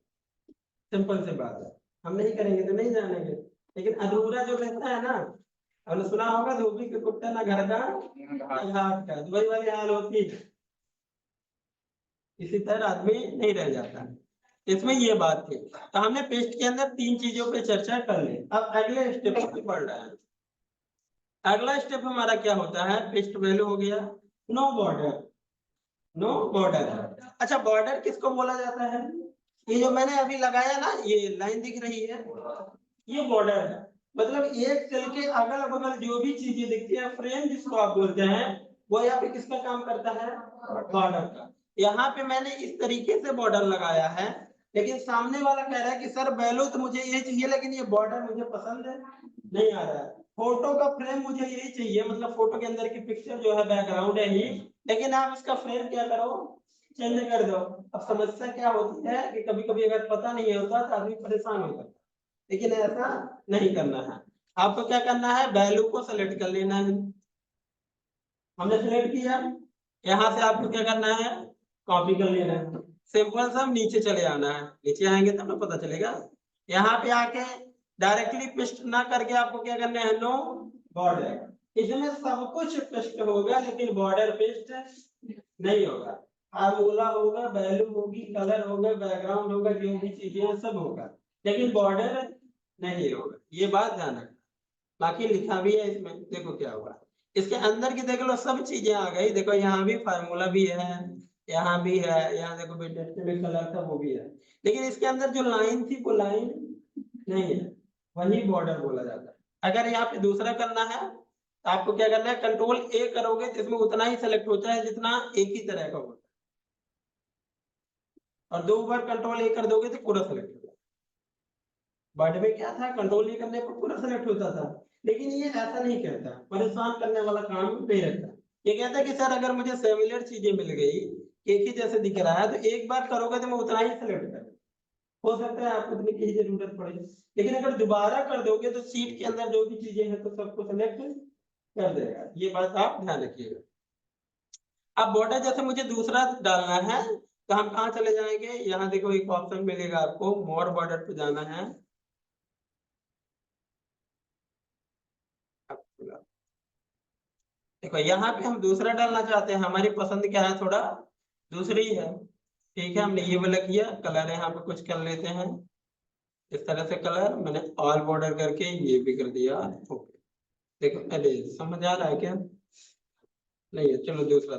सिंपल सी बात है। हम नहीं करेंगे तो नहीं जानेंगे, लेकिन अधूरा जो रहता है ना, हमने सुना होगा धोबी के कुत्ता ना घर का ना घाट का, तो वही वाली हाल होती है। इसी तरह आदमी नहीं रह जाता। इसमें ये बात थी। तो हमने पेस्ट के अंदर 3 चीजों पे चर्चा कर ली। अब अगले स्टेप पे बढ़ रहा है। अगला स्टेप हमारा क्या होता है? पेस्ट वैल्यू हो गया नो बॉर्डर, नो बॉर्डर। अच्छा, बॉर्डर किसको बोला जाता है? ये जो मैंने अभी लगाया ना, ये लाइन दिख रही है, ये बॉर्डर है। मतलब एक सेल के अगल बगल जो भी चीजें दिखती है, फ्रेम जिसको आप बोलते हैं, वो यहाँ पे किसका काम करता है? बॉर्डर का। यहाँ पे मैंने इस तरीके से बॉर्डर लगाया है, लेकिन सामने वाला कह रहा है कि सर वैल्यू तो मुझे ये चाहिए, लेकिन ये बॉर्डर मुझे पसंद नहीं आ रहा है। फोटो का फ्रेम मुझे यही चाहिए, मतलब फोटो के अंदर की पिक्चर जो है बैकग्राउंड है ही, लेकिन आप इसका फ्रेम क्या करो, चेंज कर दो। अब समस्या क्या होती है कि कभी कभी अगर पता नहीं होता तो आदमी परेशान होता है, लेकिन ऐसा नहीं करना है। आपको क्या करना है? वैल्यू को सेलेक्ट कर लेना है। हमने सेलेक्ट किया, यहाँ से आपको क्या करना है? कॉपी कर लेना है। सिंपल सा नीचे चले आना है, नीचे आएंगे तब तो पता चलेगा। यहाँ पे आके डायरेक्टली पेस्ट ना करके आपको क्या करना है? No border. इसमें सब कुछ पेस्ट होगा लेकिन बॉर्डर पेस्ट नहीं होगा। फार्मूला होगा, वैल्यू होगी, कलर होगा, बैकग्राउंड होगा, जो भी चीजें सब होगा, लेकिन बॉर्डर नहीं होगा। ये बात ध्यान रखना। बाकी लिखा भी है इसमें, देखो क्या होगा। इसके अंदर की देख लो, सब चीजें आ गई। देखो यहाँ भी फार्मूला भी है, यहाँ भी है, यहाँ देखो बेटे कलर था वो भी है, लेकिन इसके अंदर जो लाइन थी वो लाइन नहीं है, वही बॉर्डर बोला जाता है। अगर यहाँ पे दूसरा करना है तो आपको क्या करना है? कंट्रोल ए करोगे तो इसमें उतना ही सेलेक्ट होता है जितना एक ही तरह का होता है, और 2 बार कंट्रोल ए कर दोगे तो पूरा सेलेक्ट होगा। बट में क्या था? कंट्रोल ए करने पर पूरा सेलेक्ट होता था, लेकिन ये ऐसा नहीं करता, परेशान करने वाला काम नहीं रहता। ये कहता है कि सर अगर मुझे सिमिलर चीजें मिल गई, एक ही जैसे दिख रहा है, तो एक बार करोगे तो मैं उतना ही सेलेक्ट करूँ। हो सकता है आपको उतनी की जरूरत पड़े, लेकिन अगर दोबारा कर दोगे तो सीट के अंदर जो भी चीजें हैं तो सबको सेलेक्ट कर देगा। ये बात आप ध्यान रखिएगा। अब बॉर्डर जैसे मुझे दूसरा डालना है तो हम कहाँ चले जाएंगे? यहाँ देखो एक ऑप्शन मिलेगा आपको, मोर बॉर्डर पे जाना है। देखो यहाँ पे हम दूसरा डालना चाहते हैं, हमारी पसंद क्या है? थोड़ा दूसरी है। ठीक है, हमने ये वाला किया, कलर यहाँ पे कुछ कर लेते हैं इस तरह से। कलर मैंने ऑल बॉर्डर करके ये भी कर दिया। ओके, देखो अरे समझ आ रहा है क्या? नहीं है, चलो दूसरा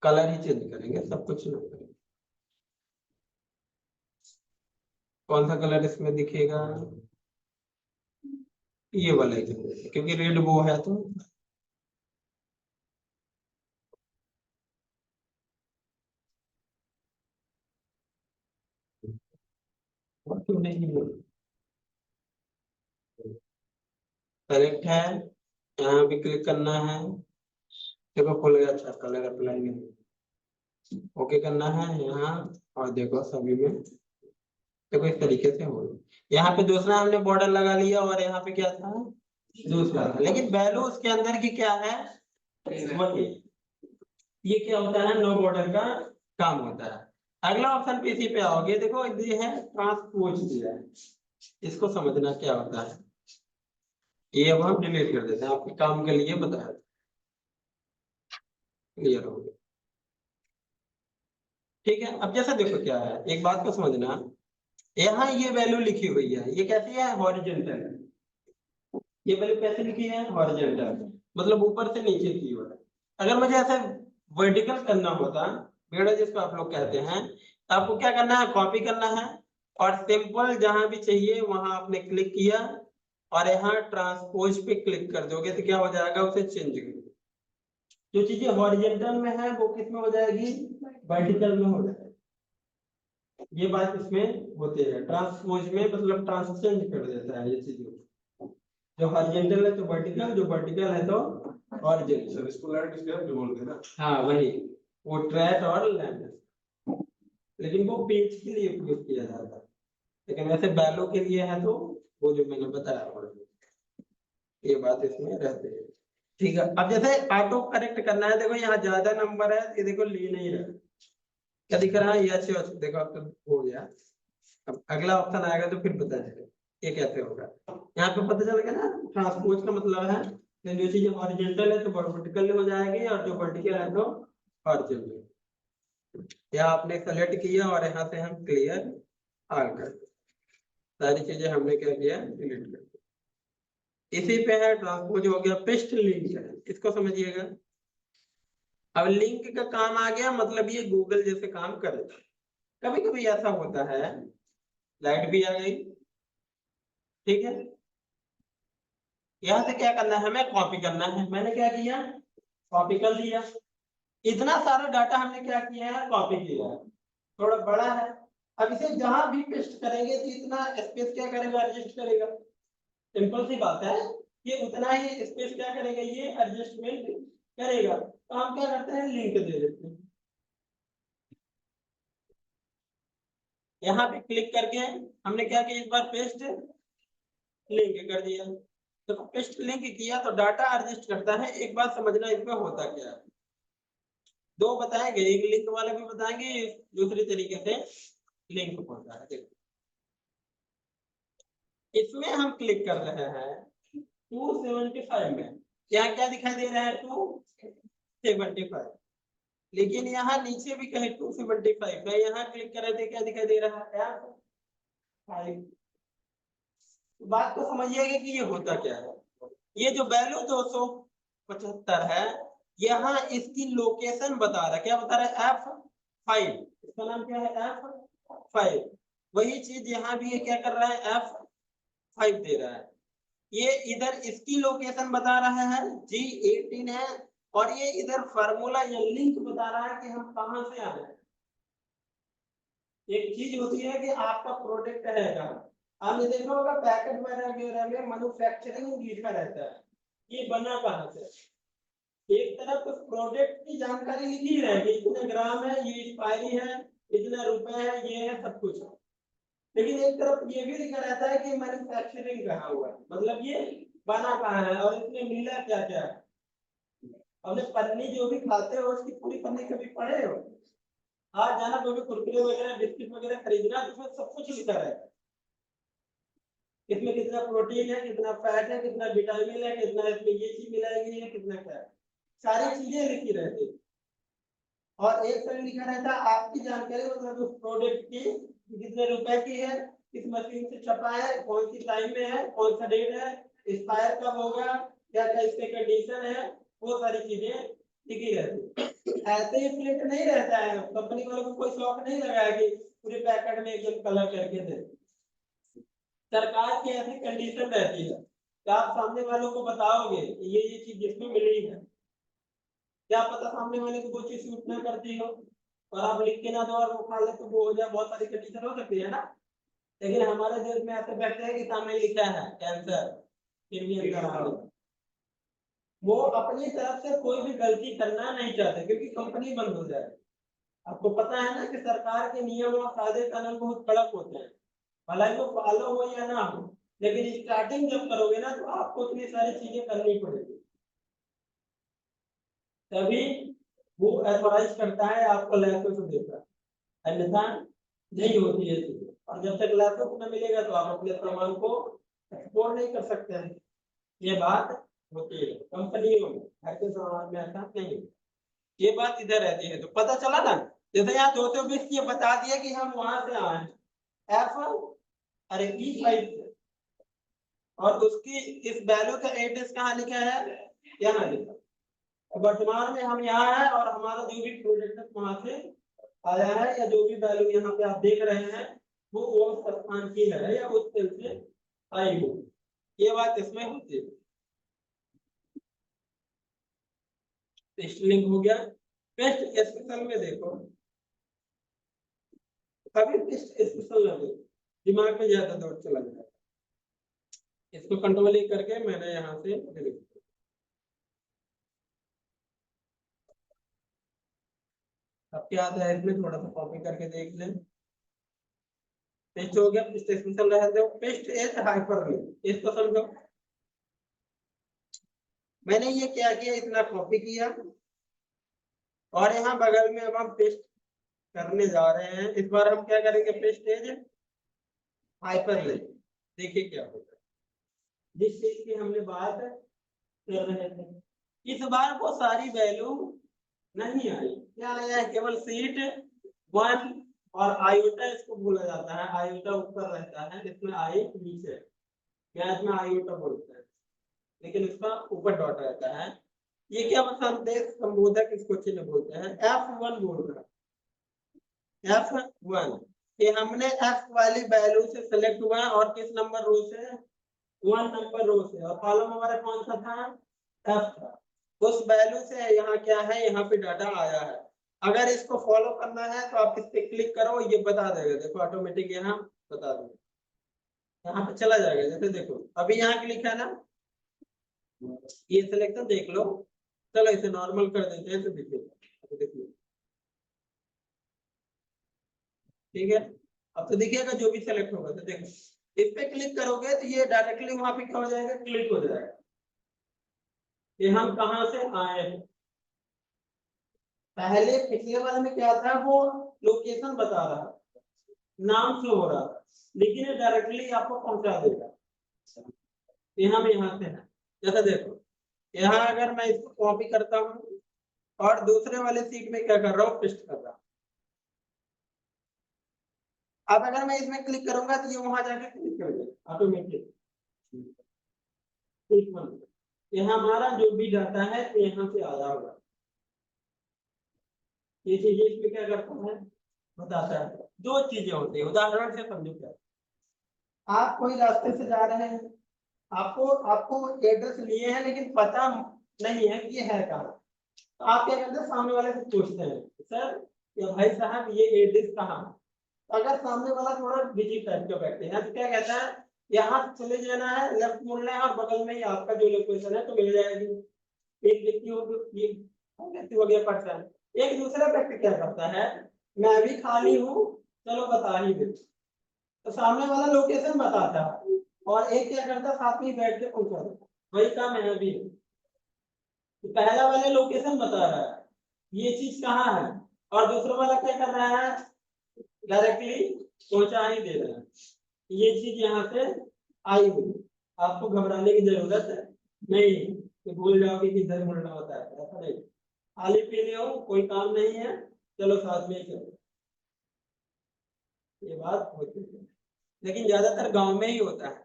कलर ही चेंज करेंगे, सब कुछ नहीं करेंगे। कौन सा कलर इसमें दिखेगा? ये वाला ही, क्योंकि रेड वो है तो। क्यों नहीं? करेक्ट है, यहाँ भी क्लिक करना है। देखो खुल गया। अच्छा, कलर अप्लाई में ओके करना है यहाँ, और देखो सभी में देखो इस तरीके से हो। यहाँ पे दूसरा हमने बॉर्डर लगा लिया, और यहाँ पे क्या था? दूसरा था, लेकिन वैल्यू उसके अंदर की क्या है? वही। ये क्या होता है? नो बॉर्डर का काम होता है। अगला ऑप्शन पे इसी पे आओगे, देखो ये है ट्रांसपोज दिया है, इसको समझना क्या होता है। ये अब हम डिलीट कर देते हैं, आपके काम के लिए बताया। क्लियर हो गया? ठीक है। अब जैसा देखो क्या है, एक बात को समझना, यहाँ ये वैल्यू लिखी हुई है, ये कैसी है? हॉरिजॉन्टल। ये वैल्यू कैसे लिखी है? हॉरिजॉन्टल, मतलब ऊपर से नीचे की ओर। अगर मुझे ऐसे वर्टिकल करना होता, बेड़ा जिसको आप लोग कहते हैं, तो आपको क्या करना है, कॉपी करना है और सिंपल जहां भी चाहिए वहां आपने क्लिक किया और यहाँ ट्रांसपोज पे क्लिक कर दोगे तो क्या हो जाएगा, उसे चेंज कर दो। जो चीजें हॉरिजॉन्टल में है वो किस में हो जाएगी, वर्टिकल में हो जाएगी। ये बात इसमें होती है, ट्रांसपोज में मतलब ट्रांस चेंज कर देता है ये चीजें। जो हॉरिजॉन्टल है तो वर्टिकल, जो वर्टिकल है तो हॉरिजॉन्टल। सर इसको लैंड स्केप भी बोलते हैं ना। हाँ वही, वो ट्रैट और लैंड, लेकिन वो पेज के लिए उपयोग किया जाता है, लेकिन वैसे बैलों के लिए है तो वो जो मैंने बताया, ये बात इसमें रहती है। ठीक है, अब जैसे ऑटो करेक्ट करना है, देखो यहाँ ज्यादा नंबर है, ये देखो ले नहीं रहा, क्या दिख रहा है, ये अच्छे देखो अब तो हो गया। अब अगला ऑप्शन आएगा तो फिर पता चलेगा ये कैसे होगा। यहाँ पे पता चल गया ना, ट्रांसपोज का मतलब है कि जो चीज हॉरिजॉन्टल है तो वर्टिकल हो जाएगी और जो वर्टिकल है तो हॉरिजॉन्टल। यहाँ आपने सेलेक्ट किया और यहाँ से हम क्लियर ऑल कर दिया, सारी चीजें हमने क्या किया, डिलीट कर दिया। इसी पे है ट्रांसपोज हो गया। पेस्ट लिंक है, इसको समझिएगा। अब लिंक का काम आ गया, मतलब ये गूगल जैसे काम करेगा। कभी कभी ऐसा होता है, लाइट भी आ गई, ठीक है, यहाँ से क्या करना है, हमें कॉपी करना है। मैंने क्या किया, कॉपी कर लिया। इतना सारा डाटा हमने क्या किया है, कॉपी किया है, थोड़ा बड़ा है। अब इसे जहां भी पेस्ट करेंगे तो इतना स्पेस क्या करेगा, एडजस्ट करेगा। सिंपल सी बात है, ये उतना ही स्पेस क्या करेगा, ये एडजस्टमेंट करेगा। तो हम क्या करते हैं, लिंक दे देते हैं। यहाँ पे क्लिक करके हमने क्या किया, इस बार पेस्ट लिंक कर दिया। तो पेस्ट लिंक किया तो डाटा एडजस्ट करता है। एक बात समझना, इसमें होता क्या है, दो बताएंगे, एक लिंक वाला भी बताएंगे, दूसरे तरीके से लिंक होता है। देखो इसमें हम क्लिक कर रहे हैं 275 में, यहाँ क्या दिखाई दे रहा है, 275, लेकिन यहाँ नीचे भी कहीं 275 है, यहाँ क्लिक कर रहे थे क्या दिखाई दे रहा है, 5। बात को समझिएगा कि ये होता क्या है। ये जो वैल्यू 275 है, यहाँ इसकी लोकेशन बता रहा है, क्या बता रहा है, F5, इसका नाम क्या है, F5। वही चीज यहाँ भी ये क्या कर रहा है, F5 दे रहा है। ये इधर इसकी लोकेशन बता रहा है, G18 है, और ये इधर फार्मूला या लिंक बता रहा है कि हम कहां से आ रहे हैं। एक चीज होती है कि आपका प्रोडक्ट रहेगा, आपने देखा होगा पैकेट वगैरह में मैन्युफैक्चरिंग लिखा रहता है, ये बना कहां से। एक तरफ प्रोडक्ट की जानकारी लिखी रहेगी, इतने ग्राम है, ये एक्सपायरी है, इतना रुपए है, ये है सब कुछ, लेकिन एक तरफ ये भी लिखा रहता है कि मैन्युफैक्चरिंग कहाँ हुआ है, मतलब ये बना कहाँ है और इसमें मिला क्या क्या है। हमने पन्नी जो भी खाते हो उसकी पूरी पन्नी कभी पढ़े हो, आज जाना तो भी कुरकुरे वगैरह बिस्किट वगैरह खरीदना, उसमें सब कुछ लिखा रहता है, इसमें कितना प्रोटीन है, कितना फैट है, कितना विटामिन है, कितना इसमें ये चीज मिलाएगी है, कितना क्या है, सारी चीजें लिखी रहती है। और एक साइड लिखा रहता है आपकी जानकारी, मतलब उस प्रोडक्ट की कितने रुपए की है, किस मशीन से छपा है, कौन सी टाइम में है, कौन सा डेट है, एक्सपायर कब होगा, क्या क्या इसके कंडीशन है, वो सारी चीजें लिखी रहती है। ऐसे ही प्रिंट नहीं रहता है, कंपनी वालों को कोई शौक नहीं लगाया कि पूरे पैकेट में एकदम कलर करके दे। सरकार की ऐसी कंडीशन रहती है कि आप सामने वालों को बताओगे ये चीज जिसमें मिली है, क्या पता सामने वाले को वो चीज सूट ना करती हो और आप लिख के ना दो और वो खा ले तो वो हो जाए, बहुत सारी कंडीशन हो सकती है ना। लेकिन हमारे देश में ऐसे बैठते हैं कि सामने लिखा है कैंसर, फिर भी वो अपनी तरफ से कोई भी गलती करना नहीं चाहते क्योंकि कंपनी बंद हो जाए। आपको पता है ना कि सरकार के नियम और कायदे कानून बहुत कड़क होते हैं, भले वो फॉलो हो या ना हो, लेकिन स्टार्टिंग जब करोगे ना तो आपको इतनी सारी चीजें करनी पड़ेगी, तभी वो एथोराइज करता है, आपको लाइसेंस देता है, अन्यथा नहीं होती है चीजें। और जब तक लाइसेंस न मिलेगा तो आप अपने सामान को एक्सपोर्ट नहीं कर सकते हैं, ये बात होती है कंपनियों में, ऐसे सामान में ऐसा नहीं। ये बात इधर रहती है, तो पता चला ना, जैसे यहाँ 220 ये बता दिया कि हम वहां से आए हैं, एफ अरे E5 से, और उसकी इस वैल्यू का एड्रेस कहाँ लिखा है, यहाँ लिखा, वर्तमान में हम यहाँ है और हमारा जो भी प्रोजेक्ट वहां से आया है या जो भी वैल्यू यहाँ पे आप देख रहे हैं वो उस स्थान की है या उस सेल से आई हो, ये बात इसमें होती है। पेस्ट लिंक हो गया। पेस्ट स्पेशल में देखो, कभी पेस्ट स्पेशल ना दो, दिमाग में ज्यादा दौड़ चला जाएगा। इसको कंट्रोल ही करके मैंने यहाँ से डिलीट किया। अब क्या आता है इसमें, थोड़ा सा कॉपी करके देख लें। पेस्ट हो गया, पेस्ट स्पेशल रह दो, पेस्ट एज हाइपरलिंक, इसको समझो। मैंने ये क्या किया, इतना कॉपी किया और यहाँ बगल में अब हम पेस्ट करने जा रहे हैं। इस बार हम क्या करेंगे, पेस्ट एज हाइपरलिंक। देखिए क्या होता है, जिस चीज की हमने बात कर रहे थे, इस बार वो सारी वैल्यू नहीं आई। क्या आया है, केवल सीट 1 और आयोटा, इसको बोला जाता है। आयोटा ऊपर रहता है, इसमें आई नीचे, मैथ में आयोटा बोलते हैं, लेकिन इसका ऊपर डॉट रहता है। ये क्या संदेश संबोधक इसको चिन्ह बोलते हैं। F1 बोल रहा है, F1 ये हमने F वाली वैल्यू से सेलेक्ट हुआ और किस नंबर रो से, 1 नंबर रो से, और कॉलम हमारा कौन सा था, F था। उस वैल्यू से यहाँ क्या है, यहाँ पे डाटा आया है। अगर इसको फॉलो करना है तो आप इस पे क्लिक करो, ये बता देगा, देखो ऑटोमेटिक यहाँ बता देगा, यहाँ पे चला जाएगा। जैसे देखो अभी यहाँ क्लिक है ना, ये सिलेक्शन देख लो। चलो इसे नॉर्मल कर देते हैं तो देखिए, ठीक है। अब तो देखिएगा जो भी सेलेक्ट होगा, तो देखो इस पे क्लिक करोगे तो ये डायरेक्टली वहां पे क्या हो जाएगा, क्लिक हो जाएगा कि हम कहाँ से आए हैं। पहले पिछले वाले में क्या था, वो लोकेशन बता रहा, नाम से हो रहा, लेकिन ये डायरेक्टली आपको पहुंचा देगा कि हम यहाँ से हैं। जैसा देखो यहाँ अगर मैं इसको कॉपी करता हूँ और दूसरे वाले सीट में क्या कर रहा हूँ, पेस्ट कर रहा हूँ। अब अगर मैं इसमें क्लिक करूंगा तो ये वहां जाके क्लिक कर देगा ऑटोमेटिक। यहाँ हमारा जो भी डाटा है यहाँ से आया होगा। ये चीजें इसमें क्या करता है, बताता है। दो चीजें होती है, उदाहरण से समझो। क्या आप कोई रास्ते से जा रहे हैं, आपको आपको एड्रेस लिए हैं लेकिन पता नहीं है कि ये है कहाँ, तो आप क्या करते हैं, सामने वाले से पूछते हैं, सर या भाई साहब ये एड्रेस कहाँ है। अगर सामने वाला थोड़ा बिजी टाइप का व्यक्ति है तो क्या कहता है, यहाँ चले जाना है, लेफ्ट मुड़ना है और बगल में ही आपका जो लोकेशन है तो मिल जाएगी। एक व्यक्ति हो गया पर्सन। एक दूसरा व्यक्ति क्या करता है, मैं भी खाली हूँ चलो बता ही दे, तो सामने वाला लोकेशन बताता है और एक क्या करता है, साथ में बैठ के पहुंचा देता, वही काम है अभी। तो पहला वाला लोकेशन बता रहा है ये चीज कहाँ है, और दूसरा वाला क्या कर रहा है, डायरेक्टली पहुंचा ही दे रहा है। ये चीज यहाँ से आई हुई, आपको घबराने की जरूरत नहीं कि भूल जाओगे कि इधर मुड़ना होता है, ऐसा नहीं। खाली पीने हो, कोई काम नहीं है, चलो साथ में चलो, ये बात होती है। लेकिन ज्यादातर गांव में ही होता है,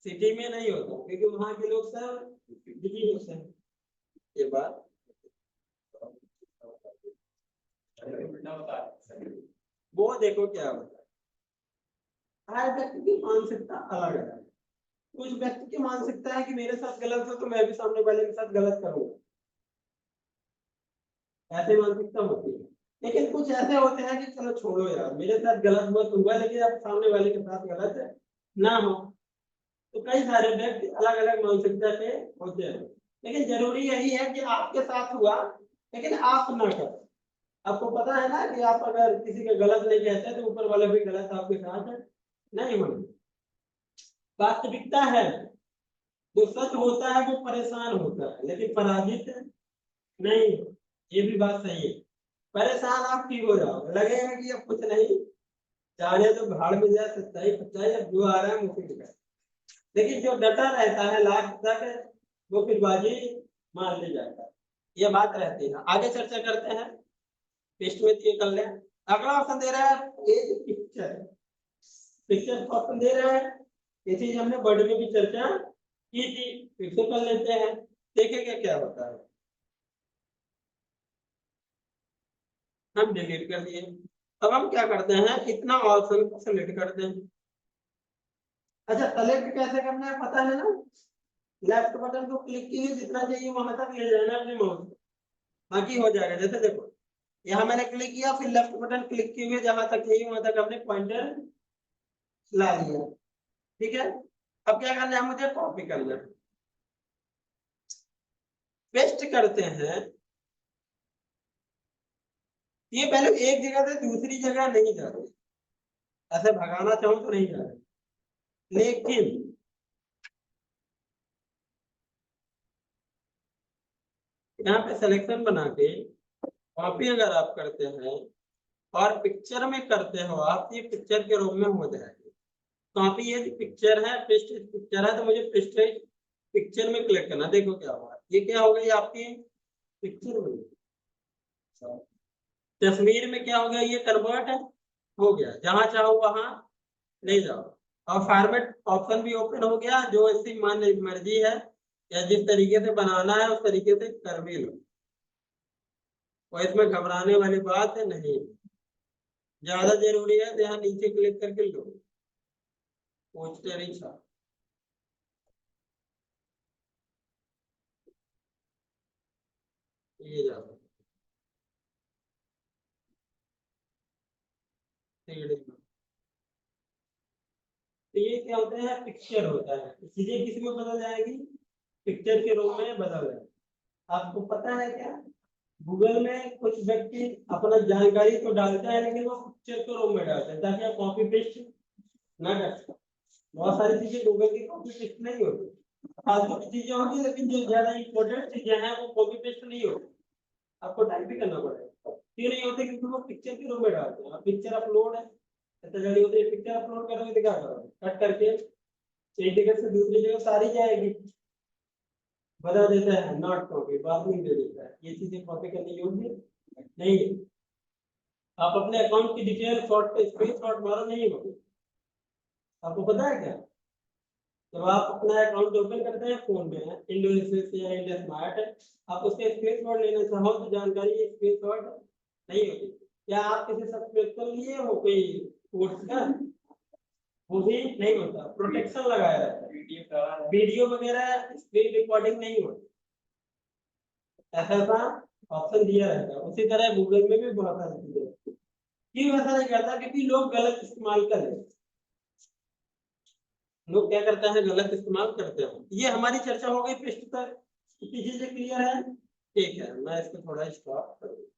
सिटी में नहीं होता, क्योंकि वहां के लोग सब बिजी होते हैं। ये बात वो देखो क्या होता है, हर व्यक्ति की मानसिकता अलग है। कुछ व्यक्ति की मानसिकता है कि मेरे साथ गलत हो तो मैं भी सामने वाले के साथ गलत करूंगा, ऐसे मानसिकता होती है। लेकिन कुछ ऐसे होते हैं कि चलो छोड़ो यार, मेरे साथ गलत हुआ तो हुआ, लेकिन अब सामने वाले के साथ गलत ना हो। तो कई सारे व्यक्ति अलग अलग मानसिकता के होते हैं, लेकिन जरूरी यही है कि आपके साथ हुआ लेकिन आप ना करो। आपको पता है ना कि आप अगर किसी का गलत नहीं कहते तो ऊपर वाला भी गलत आपके साथ नहीं होगा। वास्तविकता है, जो सच होता है वो परेशान होता है लेकिन पराजित नहीं। ये भी बात सही है, परेशान आप ठीक हो जाओगे, लगेगा कि अब कुछ नहीं, जाने तो भाड़ में जाए, सच्चाई सच्चाई, अब जो आ रहा है मुझे दिखाए। लेकिन जो डटा रहता है लास्ट तक वो फिर बाजी मान ले जाता है, ये बात रहती है। आगे चर्चा करते हैं, पेस्ट में ये कर ले। अगला ऑप्शन दे रहा है एज पिक्चर, पिक्चर ऑप्शन दे रहा है। ये चीज हमने वर्ड में भी चर्चा की थी, फिर से कर लेते हैं, देखेंगे क्या होता है। हम डिलीट कर दिए। अब हम क्या करते हैं, इतना ऑप्शन को सेलेक्ट करते हैं। अच्छा सेलेक्ट कैसे करना है पता है ना, लेफ्ट बटन को क्लिक किए जितना चाहिए वहां तक ले जाना अपने माउस, बाकी हो जाएगा। जैसे देखो यहाँ मैंने क्लिक किया, फिर लेफ्ट बटन क्लिक किए हुए जहां तक चाहिए वहां तक हमने पॉइंटर ला लिया। ठीक है, अब क्या करना है, मुझे कॉपी करना है, पेस्ट करते हैं। ये पहले एक जगह से दूसरी जगह नहीं जा रहे, ऐसे भगाना चाहूं तो नहीं जा रहे, लेकिन यहाँ पे सिलेक्शन बना के कॉपी अगर आप करते हैं और पिक्चर में करते हो आप, ये पिक्चर के रूप में हो जाएगी। कॉपी ये पिक्चर है, पेस्ट पिक्चर है, तो मुझे पेस्ट पिक्चर में क्लिक करना। देखो क्या हुआ, ये क्या हो गई आपकी पिक्चर बन गई। तस्वीर में क्या हो गया, ये कन्वर्ट हो गया, जहां चाहो वहां ले जाओ। और फॉर्मेट ऑप्शन भी ओपन हो गया, जो इसकी मन मर्जी है या जिस तरीके से बनाना है उस तरीके से कर भी लो, और इसमें घबराने वाली बात नहीं। ज्यादा जरूरी है तो यहाँ नीचे क्लिक करके लो पोस्टर ही छा। ये जाओ तो ये क्या होता है, पिक्चर होता है, चीजें किस में बदल जाएगी, पिक्चर के रूप में बदल जाएगी। आपको पता है क्या, गूगल में कुछ व्यक्ति अपना जानकारी तो डालता है लेकिन वो पिक्चर के रूप में डालता है ताकि आप कॉपी पेस्ट ना कर सकें। बहुत सारी चीजें गूगल की कॉपी पेस्ट नहीं होती, फालतू की चीजें होती, लेकिन जो ज्यादा इंपॉर्टेंट चीजें हैं वो कॉपी पेस्ट नहीं होती, आपको टाइप भी करना पड़ेगा। क्यों नहीं होते, क्योंकि वो पिक्चर के रूप में डालते हैं। पिक्चर अपलोड है, जल्दी होती है, पिक्चर अपलोड करोगे तो क्या करोगे, कट करके एक जगह से दूसरी जगह सारी जाएगी, बता देता है नॉट कॉपी, बाद में दे देता है। ये चीजें कॉपी करने योग्य नहीं है। आप अपने अकाउंट की डिटेल शॉर्ट स्क्रीनशॉट मारो, नहीं होगी। आपको पता है क्या, जब आप अपना अकाउंट ओपन करते हैं फोन में इंडोनेशिया या इंडिया स्मार्ट, आप उसके स्क्रीनशॉट लेना चाहो तो जानकारी स्क्रीनशॉट नहीं होती। क्या आप किसी सब्सक्रिप्शन लिए हो कोई कोर्स का, वो भी नहीं होता, प्रोटेक्शन लगाया रहता है, वीडियो वगैरह स्क्रीन रिकॉर्डिंग नहीं होती, ऐसा ऑप्शन दिया रहता है। उसी तरह गूगल में भी बहुत सारी चीजें, क्यों ऐसा नहीं करता, क्योंकि लोग गलत इस्तेमाल कर रहे हैं। लोग क्या करते हैं, गलत इस्तेमाल करते हैं। ये हमारी चर्चा हो गई पेस्ट पर, चीजें क्लियर है। ठीक है, मैं इसको थोड़ा स्टॉप करूँ।